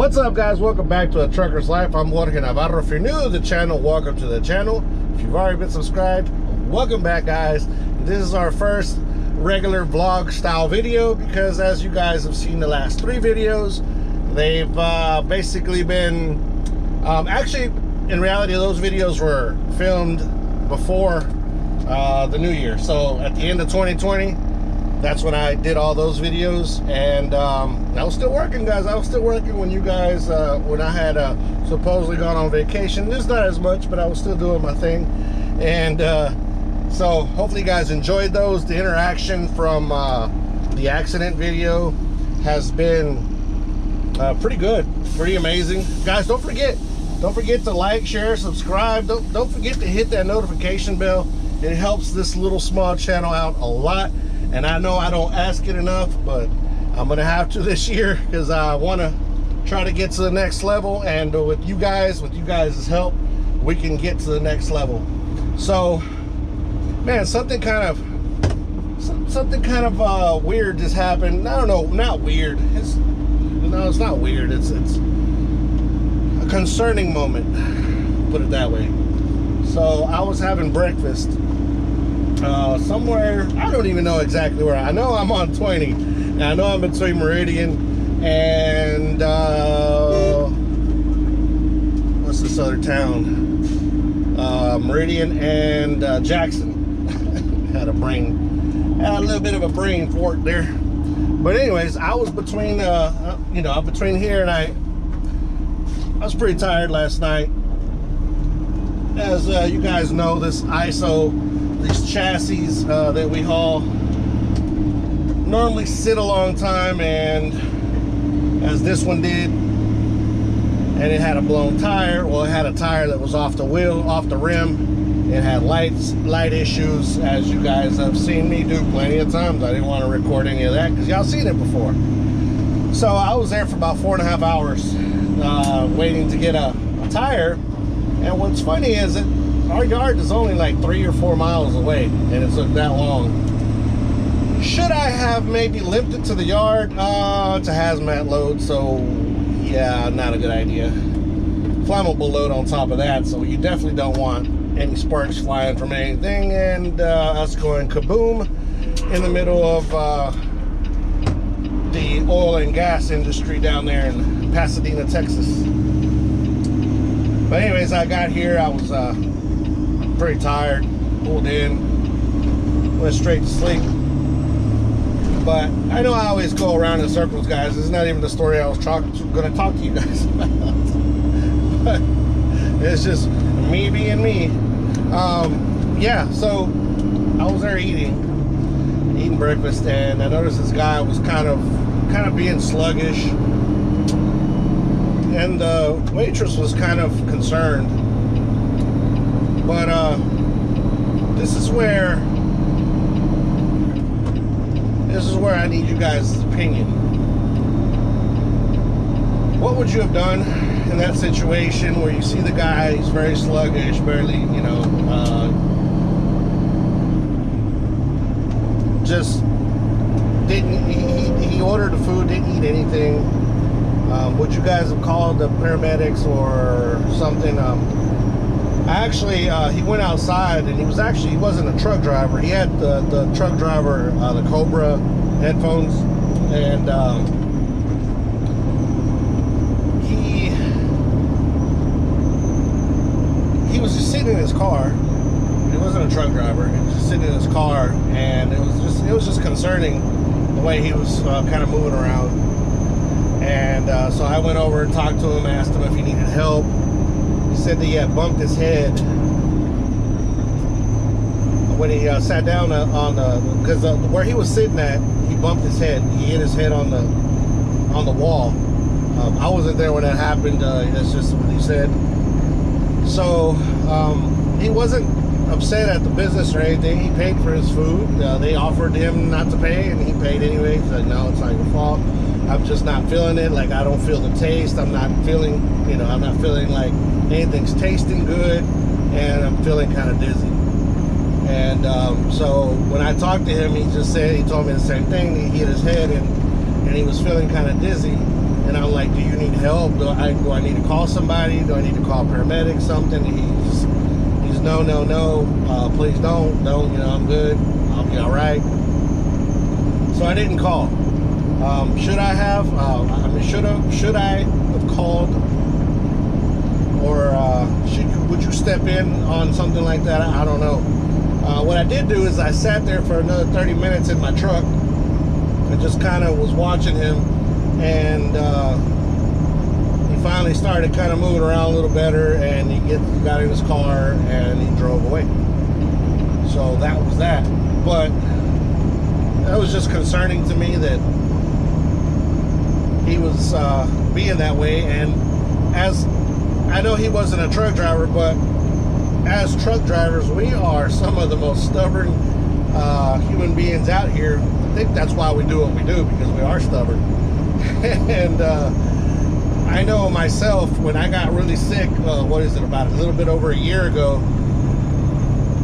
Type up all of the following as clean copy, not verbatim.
What's up, guys? Welcome back to A Trucker's Life. I'm Jorge Navarro. If you're new to the channel, welcome to the channel. If you've already been subscribed, welcome back, guys. This is our first regular vlog style video because, as you guys have seen the last 3 videos, they've basically been actually, in reality, those videos were filmed before the new year. So at the end of 2020, that's when I did all those videos, and I was still working, guys. I was still working when you guys, when I had supposedly gone on vacation. Just not as much, but I was still doing my thing. And so hopefully you guys enjoyed those. The interaction from the accident video has been pretty good, pretty amazing. Guys, don't forget to like, share, subscribe. Don't forget to hit that notification bell. It helps this little small channel out a lot. And I know I don't ask it enough, but I'm gonna have to this year because I want to try to get to the next level. And with you guys' help, we can get to the next level. So, man, something kind of weird just happened. I don't know, not weird. It's not weird. It's a concerning moment, put it that way. So I was having breakfast somewhere, I don't even know exactly where. I know I'm on 20, and I know I'm between Meridian and what's this other town? Meridian and Jackson. had a little bit of a brain fort there. But anyways, I was between I'm between here, and I was pretty tired last night. As you guys know, this these chassis that we haul normally sit a long time, and as this one did, and it had a blown tire. Well, it had a tire that was off the rim. It had light issues, as you guys have seen me do plenty of times. I didn't want to record any of that because y'all seen it before. So I was there for about 4.5 hours waiting to get a tire. And what's funny is that our yard is only like 3 or 4 miles away, and it took that long. Should I have maybe limped it to the yard? It's a hazmat load, so yeah, not a good idea. Flammable load on top of that, so you definitely don't want any sparks flying from anything, and us going kaboom in the middle of the oil and gas industry down there in Pasadena, Texas. But anyways, I got here, I was pretty tired, pulled in, went straight to sleep. But I know I always go around in circles, guys. This is not even the story I was going to talk to you guys about. But it's just me being me. Yeah, so I was there eating breakfast, and I noticed this guy was kind of being sluggish. And the waitress was kind of concerned. But this is where I need you guys' opinion. What would you have done in that situation where you see the guy, he's very sluggish, barely, just didn't, he ordered the food, didn't eat anything. Would you guys have called the paramedics or something? Actually, he went outside, and he wasn't a truck driver. He had the truck driver, the Cobra headphones, and he was just sitting in his car. He wasn't a truck driver. He was just sitting in his car, and it was just concerning the way he was kind of moving around. And so I went over and talked to him, asked him if he needed help. He said that he had bumped his head when he sat down because where he was sitting at, he bumped his head. He hit his head on the wall. I wasn't there when that happened. That's just what he said. So he wasn't upset at the business or anything. He paid for his food. They offered him not to pay, and he paid anyway. He's like, no, it's not your fault. I'm just not feeling it. Like, I don't feel the taste. I'm not feeling like anything's tasting good, and I'm feeling kind of dizzy. And so when I talked to him, he told me the same thing. He hit his head, and he was feeling kind of dizzy. And I'm like, do you need help? Do I need to call somebody? Do I need to call paramedics? Something? He's no, please don't, you know, I'm good, I'll be all right. So I didn't call. Should I have? I mean, should I have called? Or would you step in on something like that? I don't know. What I did do is I sat there for another 30 minutes in my truck and just kind of was watching him, and he finally started kind of moving around a little better, and he got in his car and he drove away. So that was that. But that was just concerning to me that he was being that way. And as I know, he wasn't a truck driver, but as truck drivers, we are some of the most stubborn human beings out here. I think that's why we do what we do, because we are stubborn. And I know myself, when I got really sick, what is it, about a little bit over a year ago,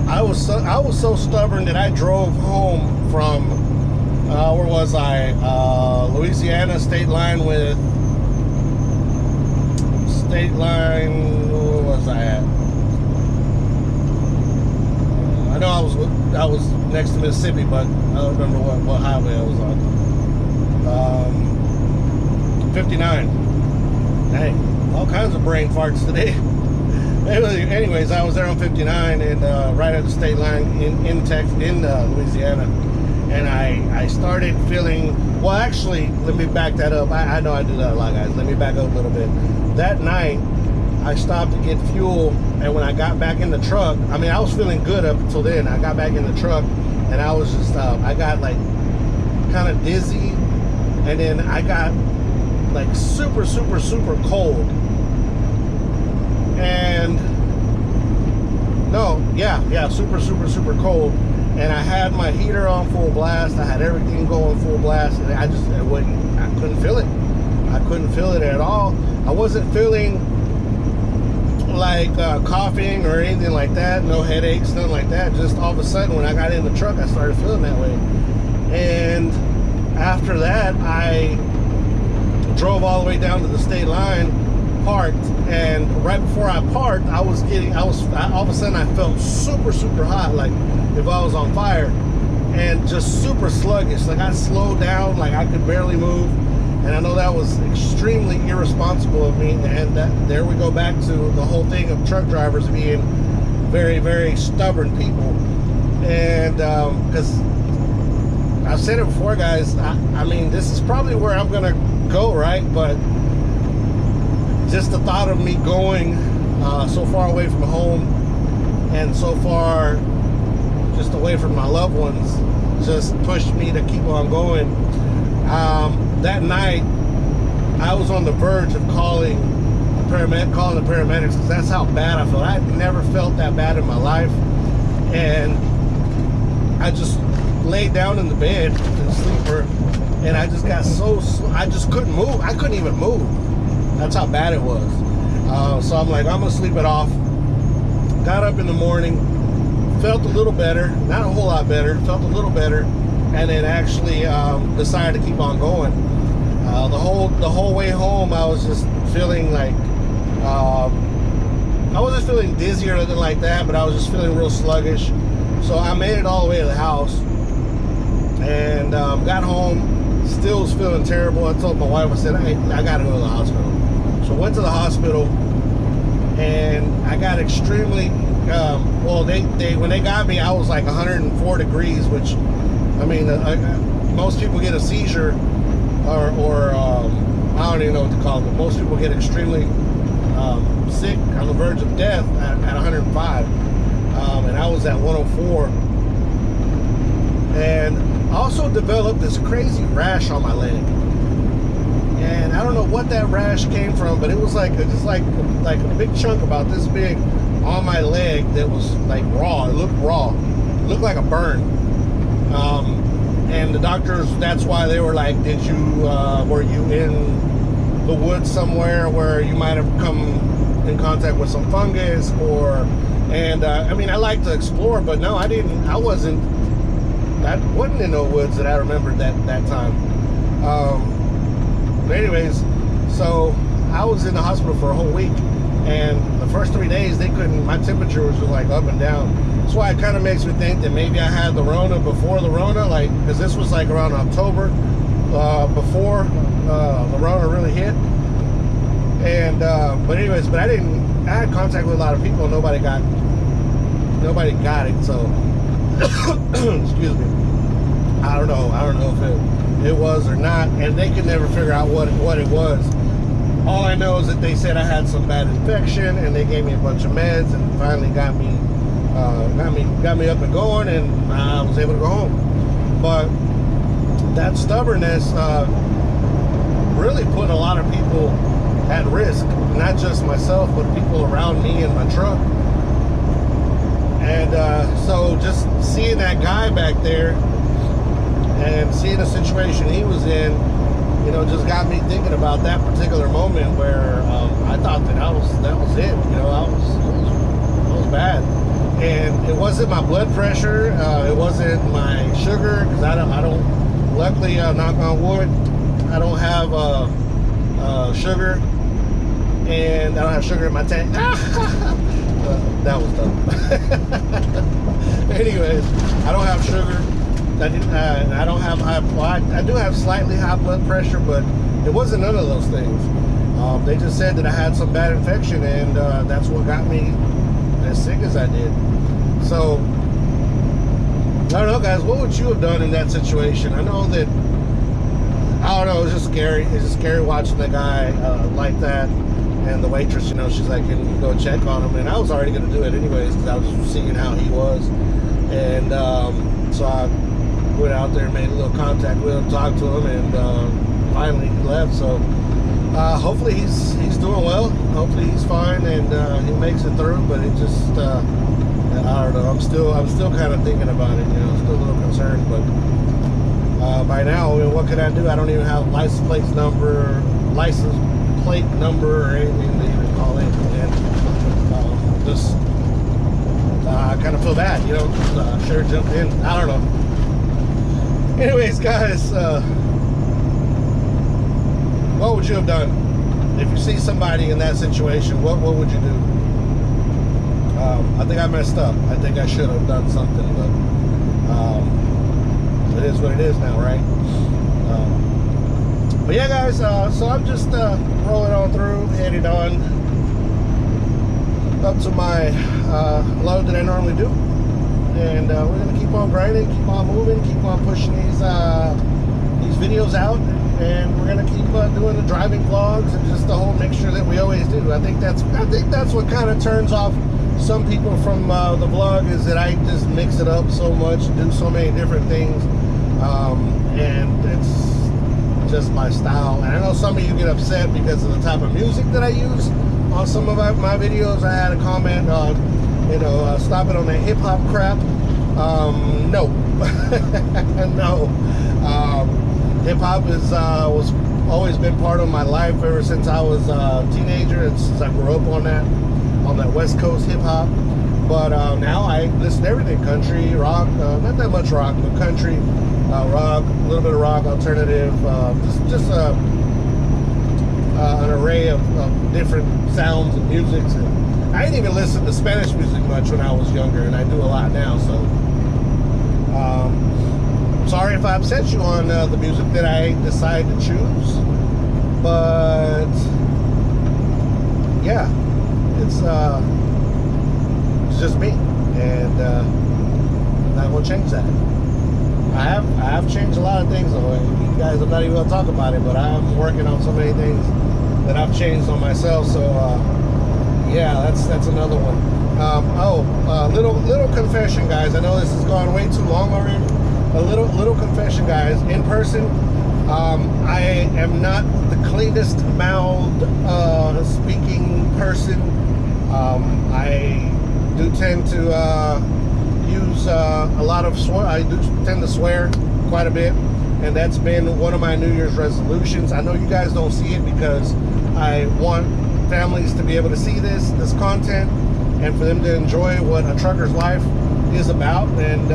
I was so stubborn that I drove home from where was I? Louisiana, state line, where was I at? I know I was next to Mississippi, but I don't remember what highway I was on. 59. Dang, all kinds of brain farts today. Anyways, I was there on 59, and right at the state line in Louisiana, and I started feeling, well, actually, let me back that up. I know I do that a lot, guys. Let me back up a little bit. That night, I stopped to get fuel, and when I got back in the truck, I mean, I was feeling good up until then. I got back in the truck, and I was just, I got like kind of dizzy, and then I got like super cold. And super cold. And I had my heater on full blast. I had everything going full blast, and I couldn't feel it. I couldn't feel it at all. I wasn't feeling like coughing or anything like that. No headaches, nothing like that. Just all of a sudden, when I got in the truck, I started feeling that way. And after that, I drove all the way down to the state line, parked, and right before I parked, all of a sudden I felt super hot, like if I was on fire, and just super sluggish. Like I slowed down, like I could barely move. And I know that was extremely irresponsible of me. And there we go back to the whole thing of truck drivers being very stubborn people. And because I've said it before, guys, I mean, this is probably where I'm gonna go, right? But just the thought of me going so far away from home and so far just away from my loved ones just pushed me to keep on going. That night, I was on the verge of calling the paramedics, because that's how bad I felt. I'd never felt that bad in my life. And I just laid down in the bed in the sleeper, and I just got I just couldn't move. I couldn't even move. That's how bad it was. So I'm like, I'm gonna sleep it off. Got up in the morning, felt a little better, not a whole lot better, felt a little better, and then actually decided to keep on going. The whole way home, I was just feeling like I wasn't feeling dizzy or anything like that, but I was just feeling real sluggish. So I made it all the way to the house, and got home, still was feeling terrible. I told my wife, I said, I gotta go to the hospital. So I went to the hospital, and I got extremely well, when they got me, I was like 104 degrees, which, I mean, most people get a seizure, or I don't even know what to call it, but most people get extremely sick, on the verge of death at 105, and I was at 104, and I also developed this crazy rash on my leg, and I don't know what that rash came from, but it was like a big chunk about this big on my leg that was like raw. It looked raw. It looked like a burn. And the doctors, that's why they were like, were you in the woods somewhere where you might have come in contact with some fungus, I mean, I like to explore, but no, I wasn't in no woods that I remembered that time. But anyways, So I was in the hospital for a whole week, and the first 3 days they couldn't. My temperature was just like up and down. That's why it kind of makes me think that maybe I had the Rona before the Rona, like, because this was like around October, before the Rona really hit. And but anyways, but I had contact with a lot of people. Nobody got it. So excuse me. I don't know if it was or not, and they could never figure out what it was. All I know is that they said I had some bad infection, and they gave me a bunch of meds, and finally got me up and going, and I was able to go home. But that stubbornness really put a lot of people at risk, not just myself, but people around me in my truck. And so just seeing that guy back there and seeing the situation he was in, you know, just got me thinking about that particular moment where I thought that was it. You know, I was bad, and it wasn't my blood pressure, it wasn't my sugar, because I don't. Luckily, knock on wood, I don't have sugar, and I don't have sugar in my tank. That was dumb. Anyways, I don't have sugar. I don't have high. Well, I do have slightly high blood pressure, but it wasn't none of those things. They just said that I had some bad infection, and that's what got me as sick as I did. So I don't know, guys. What would you have done in that situation? I know that. I don't know. It's just scary. It's just scary watching the guy like that. And the waitress, you know, she's like, "Can you go check on him?" And I was already going to do it anyways, because I was just seeing how he was. And so I went out there and made a little contact with him, talked to him, and finally he left. So hopefully he's doing well. Hopefully he's fine, and he makes it through. But it just I don't know. I'm still kind of thinking about it. You know, still a little concerned. But by now, I mean, what could I do? I don't even have license plate number or anything they even call it. And I kind of feel bad, you know. Should have jumped in. I don't know. Anyways, guys, what would you have done if you see somebody in that situation? What would you do? I think I messed up. I think I should have done something, but it is what it is now, right? But yeah, guys, so I'm just rolling on through, headed on up to my load that I normally do. And we're going to keep on grinding, keep on moving, keep on pushing these videos out. And we're going to keep doing the driving vlogs and just the whole mixture that we always do. I think that's what kind of turns off some people from the vlog, is that I just mix it up so much, do so many different things. And it's just my style. And I know some of you get upset because of the type of music that I use on some of my videos. I had a comment on, you know, stop it on that hip-hop crap. No. No. Hip-hop was always been part of my life ever since I was a teenager, and since I grew up on that West Coast hip-hop. But now I listen to everything: country, rock, not that much rock, but country, rock, a little bit of rock, alternative, just an array of different sounds and musics. And I didn't even listen to Spanish music much when I was younger, and I do a lot now. So sorry if I upset you on the music that I decide to choose, but yeah, it's just me, and I'm not gonna change that. I have changed a lot of things, though. You guys, I'm not even gonna talk about it, but I'm working on so many things that I've changed on myself. So yeah, that's another one. Little confession, guys. I know this has gone way too long already. A little confession, guys. In person, I am not the cleanest mouthed speaking person. I do tend to use a lot of swear. I do tend to swear quite a bit, and that's been one of my New Year's resolutions. I know you guys don't see it because I want families to be able to see this content and for them to enjoy what a trucker's life is about. And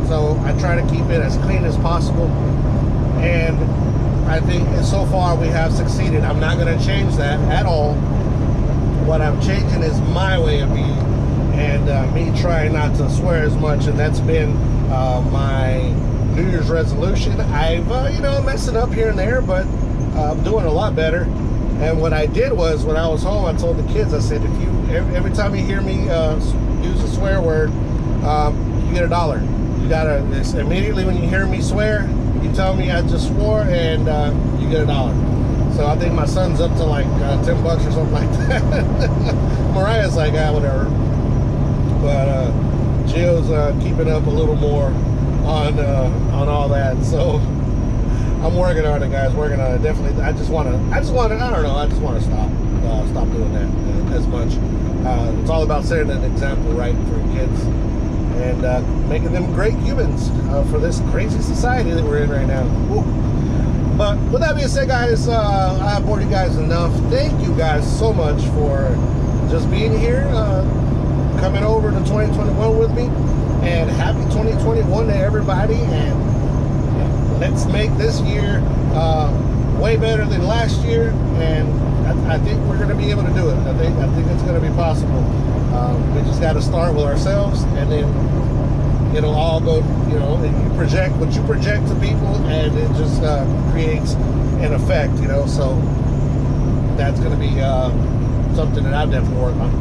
so I try to keep it as clean as possible. And I think so far we have succeeded. I'm not going to change that at all. What I'm changing is my way of being, and me trying not to swear as much, and that's been my New Year's resolution. I've messing up here and there, but I'm doing a lot better. And what I did was, when I was home, I told the kids, I said, if you every time you hear me use a swear word, you get $1. You gotta immediately when you hear me swear, you tell me I just swore, and you get $1. So I think my son's up to like $10 or something like that. Mariah's like, whatever. But Jill's keeping up a little more on all that. So I'm working on it, guys. Working on it. Definitely. I just want to. I don't know. I just want to stop doing that as much. It's all about setting an example, right, for kids, and making them great humans for this crazy society that we're in right now. Woo. But with that being said, guys, I have bored you guys enough. Thank you guys so much for just being here, coming over to 2021 with me, and happy 2021 to everybody. And let's make this year way better than last year, and I think we're going to be able to do it. I think it's going to be possible. We just got to start with ourselves, and then it'll all go. And you project what you project to people, and it just creates an effect. So that's going to be something that I definitely work on.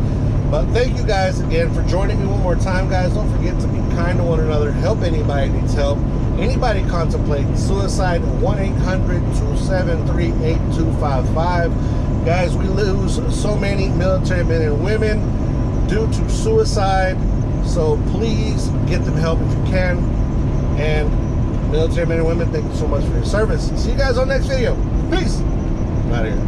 But thank you guys again for joining me one more time, guys. Don't forget to be kind to one another. Help anybody who needs help. Anybody contemplating suicide, 1-800-273-8255. Guys, we lose so many military men and women due to suicide. So please get them help if you can. And military men and women, thank you so much for your service. See you guys on the next video. Peace. I'm out of here.